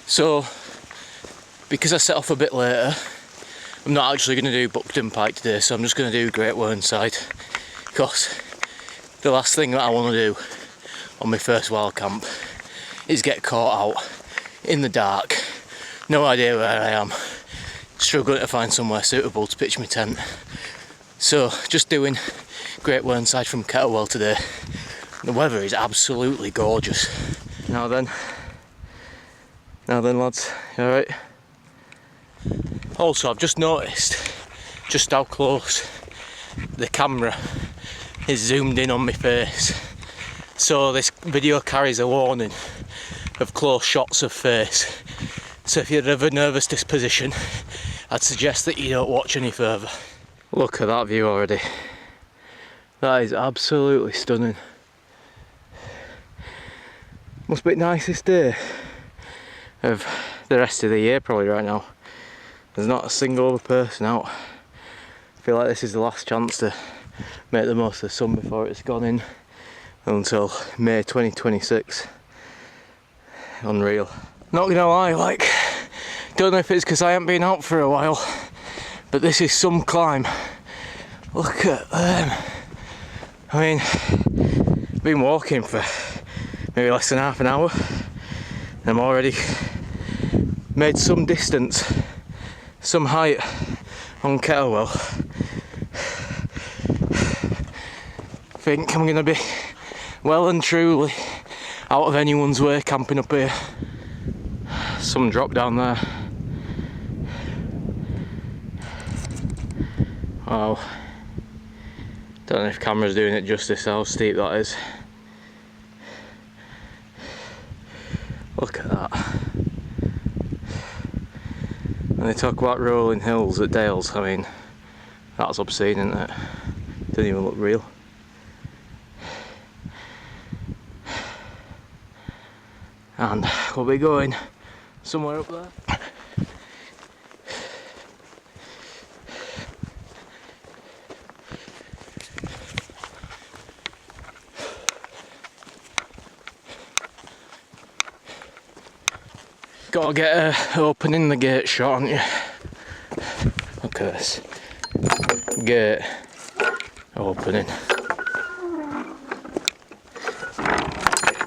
So, because I set off a bit later, I'm not actually going to do Buckden Pike today, so I'm just going to do Great Whernside, because the last thing that I want to do on my first wild camp is get caught out in the dark, no idea where I am, struggling to find somewhere suitable to pitch my tent. So just doing Great Whernside from Kettlewell today. The weather is absolutely gorgeous. Now then lads, you alright? Also, I've just noticed just how close the camera is zoomed in on my face. So this video carries a warning of close shots of face. So if you're of a nervous disposition, I'd suggest that you don't watch any further. Look at that view already. That is absolutely stunning. Must be the nicest day of the rest of the year probably right now. There's not a single other person out. I feel like this is the last chance to make the most of the sun before it's gone in until May 2026. Unreal. Not gonna lie, don't know if it's because I haven't been out for a while, but this is some climb. Look at them. I mean, I've been walking for maybe less than half an hour and I'm already made some distance, some height on Kettlewell. I think I'm going to be well and truly out of anyone's way camping up here. Some drop down there. Wow. Don't know if camera's doing it justice how steep that is. Look at that. And they talk about rolling hills at Dales, I mean, that's obscene, isn't it? Doesn't even look real. And we'll be going somewhere up there. Gotta get opening the gate shot, haven't you? Look at this. Gate opening.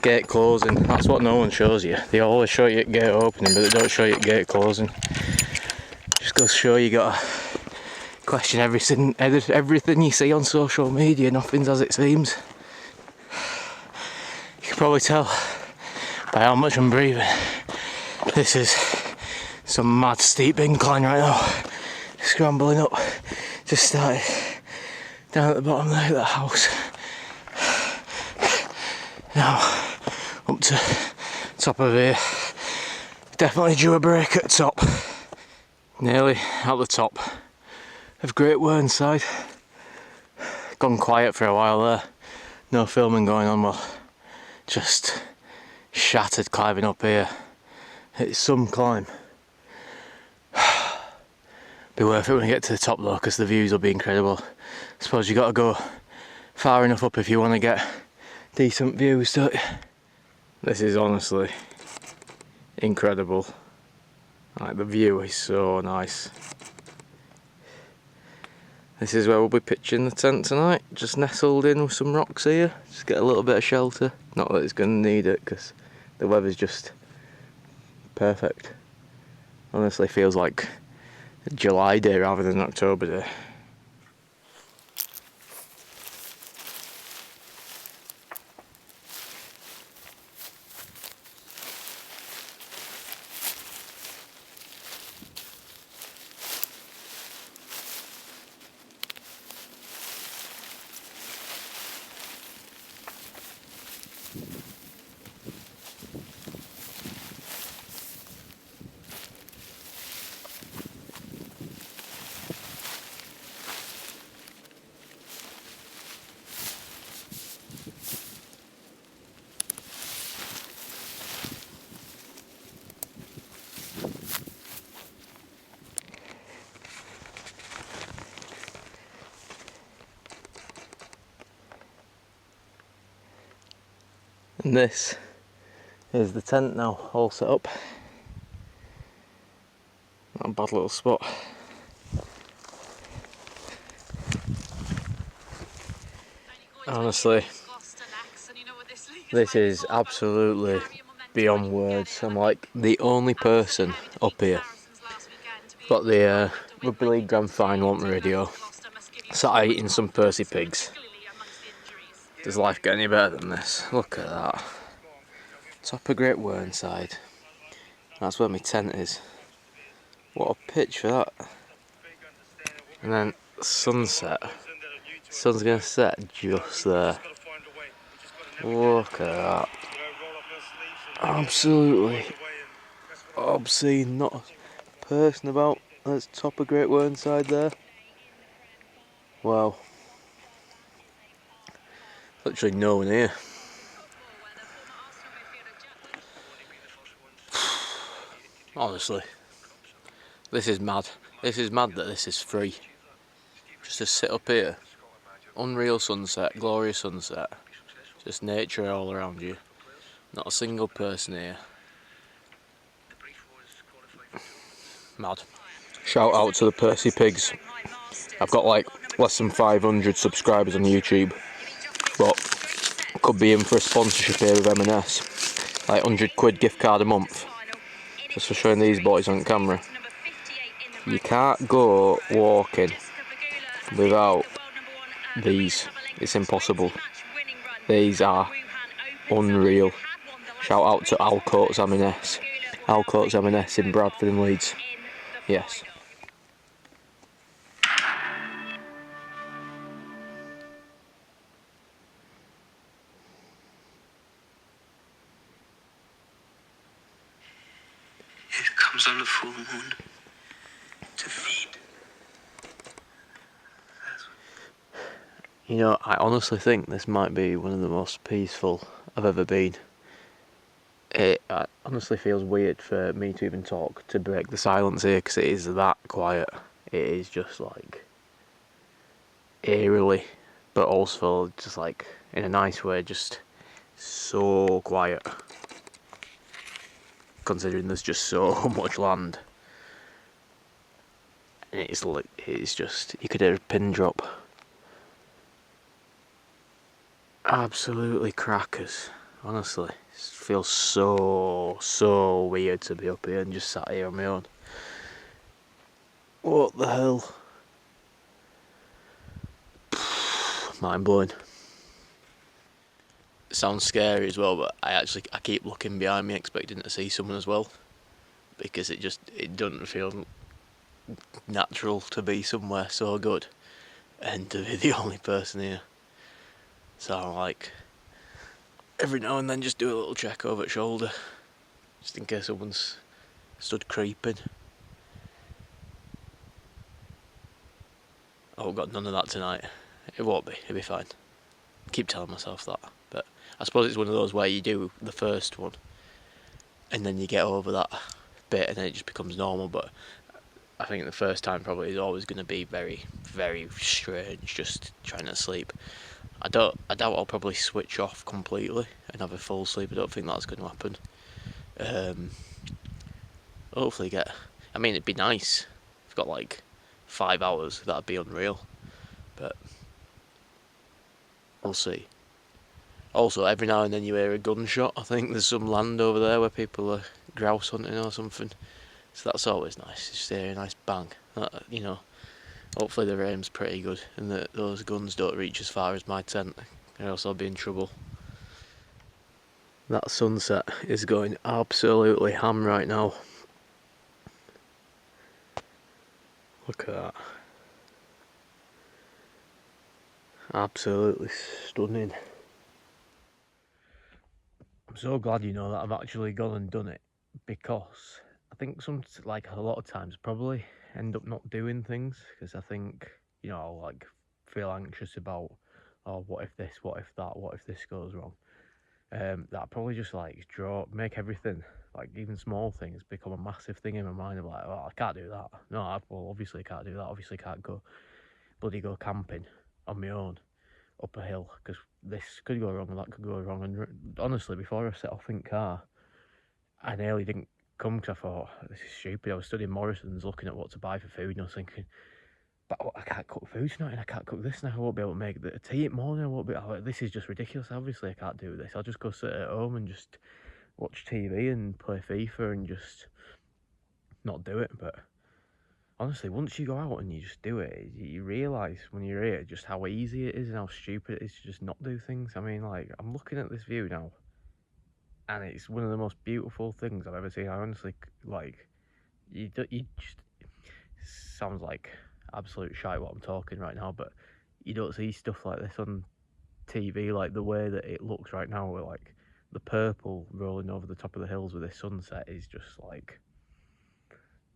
Gate closing. That's what no one shows you. They always show you at gate opening, but they don't show you at gate closing. Just goes to show you gotta question everything you see on social media. Nothing's as it seems. You can probably tell by how much I'm breathing. This is some mad steep incline right now. Scrambling up, just started down at the bottom there of the house. Now up to top of here. Definitely due a break at the top. Nearly at the top of Great Whernside. Gone quiet for a while there. No filming going on, well, just shattered climbing up here. It's some climb. Be worth it when you get to the top though, because the views will be incredible. I suppose you got to go far enough up if you want to get decent views, don't you? This is honestly incredible. Like, the view is so nice. This is where we'll be pitching the tent tonight, just nestled in with some rocks here, just get a little bit of shelter. Not that it's going to need it, because the weather's just perfect. Honestly feels like a July day rather than an October day. And this is the tent now, all set up. Not a bad little spot. Honestly, this is absolutely beyond words. I'm like the only person up here. Got the Rugby League Grand Final on the radio. Sat eating some Percy pigs. Does life get any better than this? Look at that. Top of Great Whernside. That's where my tent is. What a pitch for that. And then sunset. Sun's gonna set just there. Look at that. Absolutely obscene. Not a person about. That's top of Great Whernside there. Wow. Literally no one here. Honestly, this is mad. This is mad that this is free. Just to sit up here. Unreal sunset, glorious sunset. Just nature all around you. Not a single person here. Mad. Shout out to the Percy pigs. I've got like less than 500 subscribers on YouTube, but could be in for a sponsorship here with M&S. Like £100 gift card a month. Just for showing these boys on camera. You can't go walking without these. It's impossible. These are unreal. Shout out to Alcoats M&S. Alcoats M&S in Bradford and Leeds. Yes. It comes on the full moon to feed. You know, I honestly think this might be one of the most peaceful I've ever been. It honestly feels weird for me to even talk, to break the silence here, because it is that quiet. It is just like eerily, but also just like in a nice way, just so quiet. Considering there's just so much land. And it's just, you could hear a pin drop. Absolutely crackers, honestly. It feels so weird to be up here and just sat here on my own. What the hell? Mind blowing. It sounds scary as well, but I keep looking behind me expecting to see someone as well, because it doesn't feel natural to be somewhere so good and to be the only person here. So I'm like, every now and then just do a little check over the shoulder, just in case someone's stood creeping. Oh, I've got none of that tonight. It won't be, it'll be fine. I keep telling myself that, but I suppose it's one of those where you do the first one and then you get over that bit and then it just becomes normal. But I think the first time probably is always going to be very, very strange, just trying to sleep. I doubt I'll probably switch off completely and have a full sleep. I don't think that's going to happen. Hopefully it'd be nice. I've got like 5 hours, that'd be unreal. But we'll see. Also, every now and then you hear a gunshot. I think there's some land over there where people are grouse hunting or something. So that's always nice, just hear a nice bang. Hopefully the aim's pretty good and that those guns don't reach as far as my tent, or else I'll be in trouble. That sunset is going absolutely ham right now. Look at that. Absolutely stunning. I'm so glad, that I've actually gone and done it, because I think a lot of times probably end up not doing things because I think, I'll like feel anxious about, oh, what if this, what if that, what if this goes wrong. That probably just like make everything, like even small things, become a massive thing in my mind. I'm like, oh, I can't do that. No, obviously can't do that. Obviously can't go camping on my own up a hill, because this could go wrong and that could go wrong. And honestly, before I set off in car, I nearly didn't come because I thought, this is stupid. I was studying Morrison's looking at what to buy for food, and I was thinking, but I can't cook food tonight, and I can't cook this, and I won't be able to make the tea in the morning. I won't be. This is just ridiculous. Obviously, I can't do this. I'll just go sit at home and just watch TV and play FIFA and just not do it. But honestly, once you go out and you just do it, you realise when you're here just how easy it is and how stupid it is to just not do things. I mean, like, I'm looking at this view now, and it's one of the most beautiful things I've ever seen. I honestly, like, you just, sounds like absolute shite what I'm talking right now, but you don't see stuff like this on TV, like the way that it looks right now, where like the purple rolling over the top of the hills with this sunset is just like,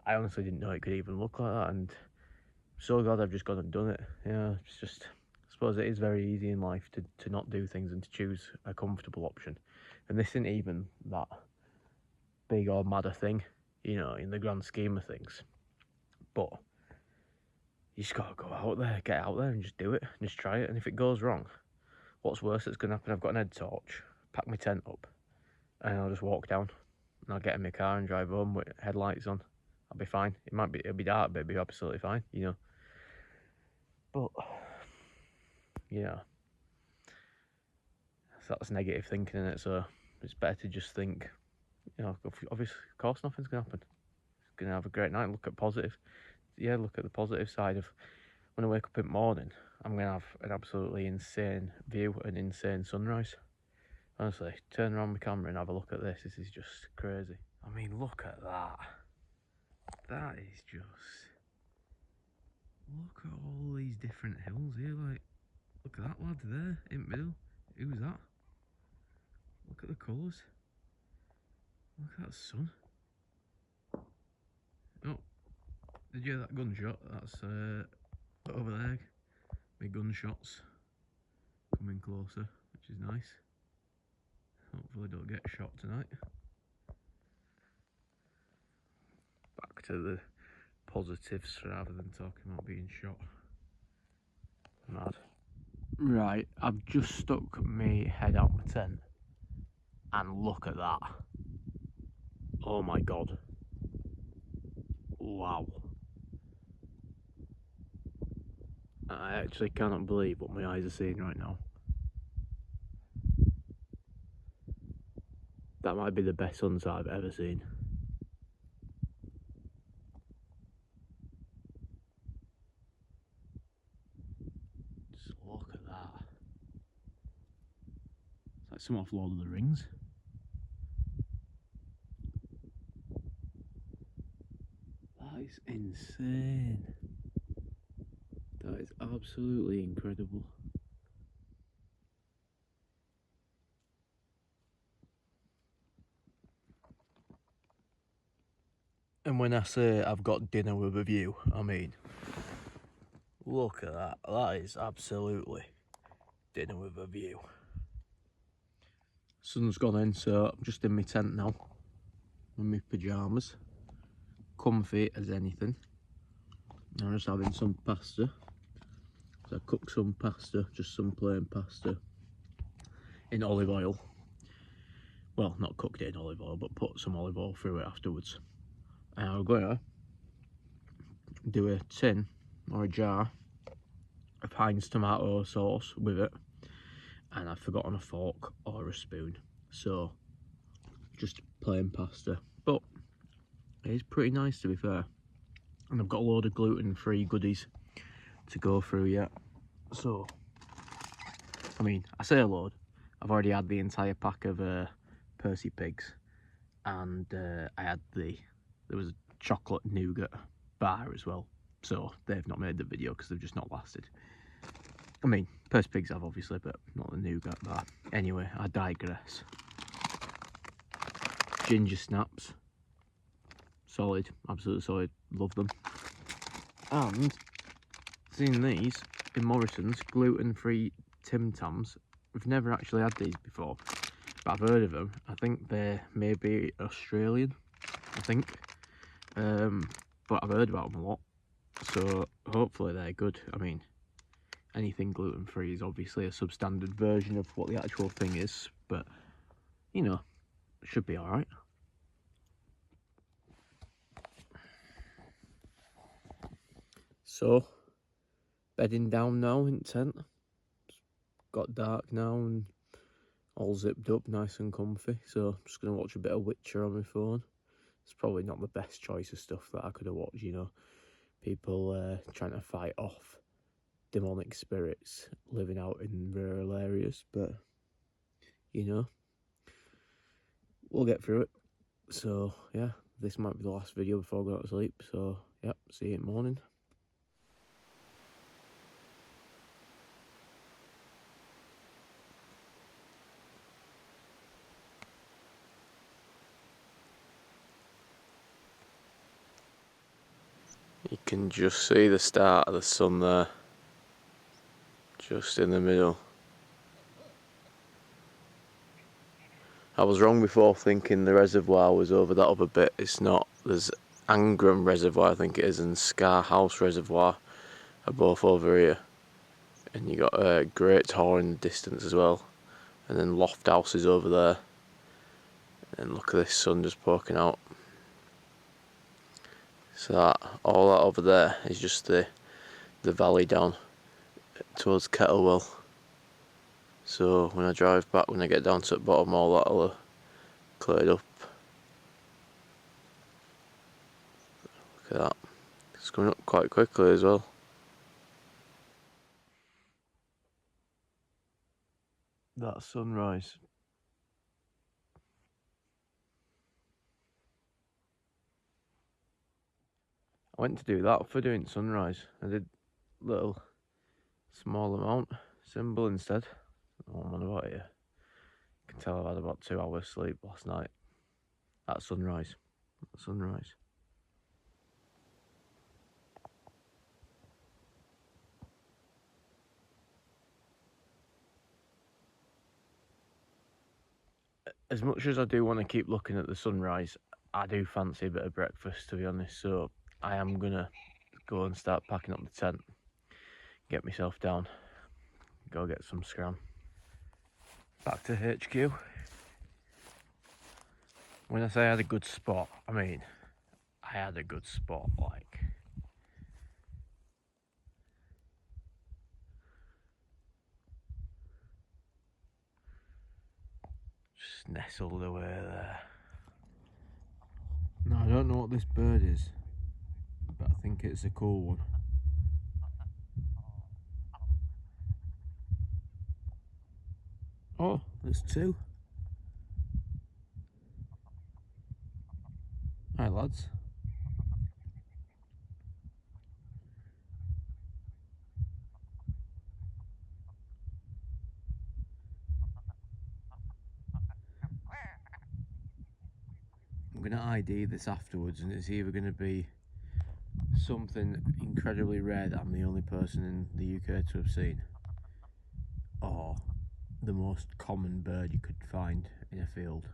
I honestly didn't know it could even look like that, and I'm so glad I've just gone and done it. Yeah, it's just, I suppose it is very easy in life to not do things and to choose a comfortable option, and this isn't even that big or mad a thing, you know, in the grand scheme of things, but you just gotta go out there, get out there and just do it, and just try it, and if it goes wrong, what's worse that's gonna happen? I've got an head torch, pack my tent up, and I'll just walk down, and I'll get in my car and drive home with headlights on. I'll be fine. It'll be dark, but it'll be absolutely fine, you know. But yeah, so that's negative thinking in it. So it's better to just think, you know, obviously, of course, nothing's gonna happen. It's gonna have a great night. Look at positive. Yeah, look at the positive side of when I wake up in the morning. I'm gonna have an absolutely insane view, an insane sunrise. Honestly, turn around my camera and have a look at this. This is just crazy. I mean, look at that. That is just... Look at all these different hills here. Like, look at that lad there in the middle. Who's that? Look at the colours. Look at that sun. Oh, did you hear that gunshot? That's over there. My gunshots coming closer, which is nice. Hopefully don't get shot tonight. Back to the positives rather than talking about being shot. Mad. Right, I've just stuck my head out my tent and look at that. Oh my god. Wow. I actually cannot believe what my eyes are seeing right now. That might be the best sunset I've ever seen. Just look at that. It's like some off Lord of the Rings. That is insane. That is absolutely incredible. And when I say I've got dinner with a view, I mean, look at that. That is absolutely dinner with a view. Sun's gone in, so I'm just in my tent now, in my pyjamas, comfy as anything. I'm just having some pasta. So I cooked some pasta, just some plain pasta, in olive oil. Well, not cooked it in olive oil, but put some olive oil through it afterwards. And I'm gonna do a tin or a jar of Heinz tomato sauce with it, and I've forgotten a fork or a spoon, so just plain pasta, but it's pretty nice to be fair. And I've got a load of gluten-free goodies to go through yet, so I mean, I say a load, I've already had the entire pack of Percy Pigs, and I had there was a chocolate nougat bar as well, so they've not made the video because they've just not lasted. I mean, Percy Pigs have obviously, but not the nougat bar. Anyway, I digress. Ginger snaps, solid, absolutely solid, love them. And seen these in Morrison's, gluten-free Tim Tams. We've never actually had these before, but I've heard of them. I think they're maybe Australian, I think, but I've heard about them a lot, so hopefully they're good. I mean, anything gluten-free is obviously a substandard version of what the actual thing is, but you know, it should be alright. So, bedding down now in tent. It's got dark now and all zipped up, nice and comfy. So I'm just going to watch a bit of Witcher on my phone. It's probably not the best choice of stuff that I could have watched, you know. People trying to fight off demonic spirits living out in rural areas. But, you know, we'll get through it. So, yeah, this might be the last video before I go to sleep. So, yeah, see you in the morning. You can just see the start of the sun there, just in the middle. I was wrong before thinking the reservoir was over that other bit. It's not. There's Angram Reservoir, I think it is, and Scar House Reservoir are both over here. And you got a Great Hall in the distance as well. And then Loft House is over there. And look at this sun just poking out. So that, all that over there is just the valley down towards Kettlewell. So when I drive back, when I get down to the bottom, all that'll have cleared up. Look at that. It's coming up quite quickly as well. That's sunrise. I went to do that for doing sunrise. I did little small amount symbol instead. I'm on about it. You can tell I've had about 2 hours sleep last night. At sunrise. At sunrise. As much as I do want to keep looking at the sunrise, I do fancy a bit of breakfast, to be honest. So I am gonna go and start packing up the tent, get myself down, go get some scram. Back to HQ. When I say I had a good spot, I mean I had a good spot, like. Just nestled away there. No, I don't know what this bird is, but I think it's a cool one. Oh, there's 2. Hi lads. I'm going to ID this afterwards, and it's either going to be something incredibly rare that I'm the only person in the UK to have seen, or the most common bird you could find in a field.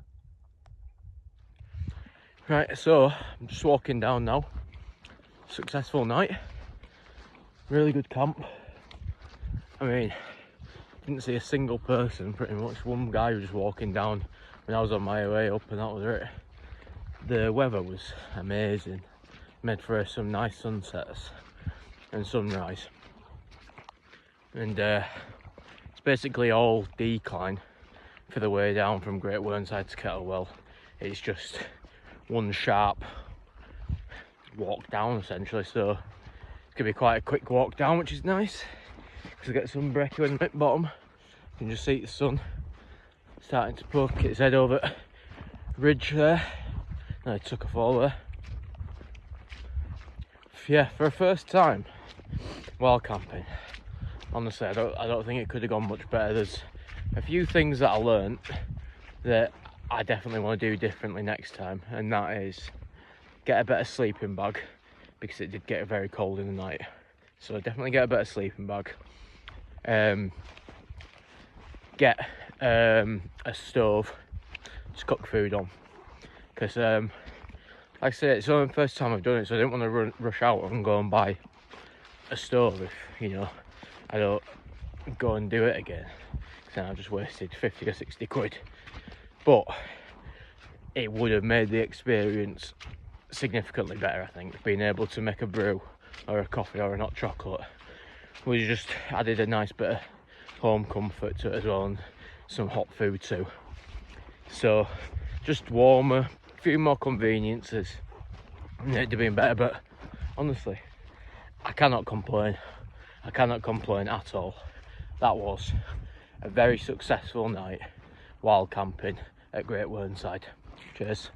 Right, so I'm just walking down now. Successful night. Really good camp. I mean, didn't see a single person pretty much. One guy was just walking down when I was on my way up, and that was it. The weather was amazing. Made for some nice sunsets and sunrise. And it's basically all decline for the way down from Great Whernside to Kettlewell. It's just one sharp walk down essentially, so it's gonna be quite a quick walk down, which is nice because I get some brekkie at the bottom. You can just see the sun starting to poke its head over the ridge there. I took a fall there. Yeah, for a first time while camping, honestly, I don't think it could have gone much better. There's a few things that I learnt that I definitely want to do differently next time, and that is get a better sleeping bag, because it did get very cold in the night. So definitely get a better sleeping bag. Get a stove to cook food on, because like I say, it's only the first time I've done it, so I didn't want to rush out and go and buy a stove if, you know, I don't go and do it again, because then I've just wasted 50 or 60 quid. But it would have made the experience significantly better, I think, being able to make a brew or a coffee or a hot chocolate. We just added a nice bit of home comfort to it as well, and some hot food too. So just warmer, a few more conveniences. It'd have been better, but honestly, I cannot complain. I cannot complain at all. That was a very successful night while camping at Great Whernside. Cheers.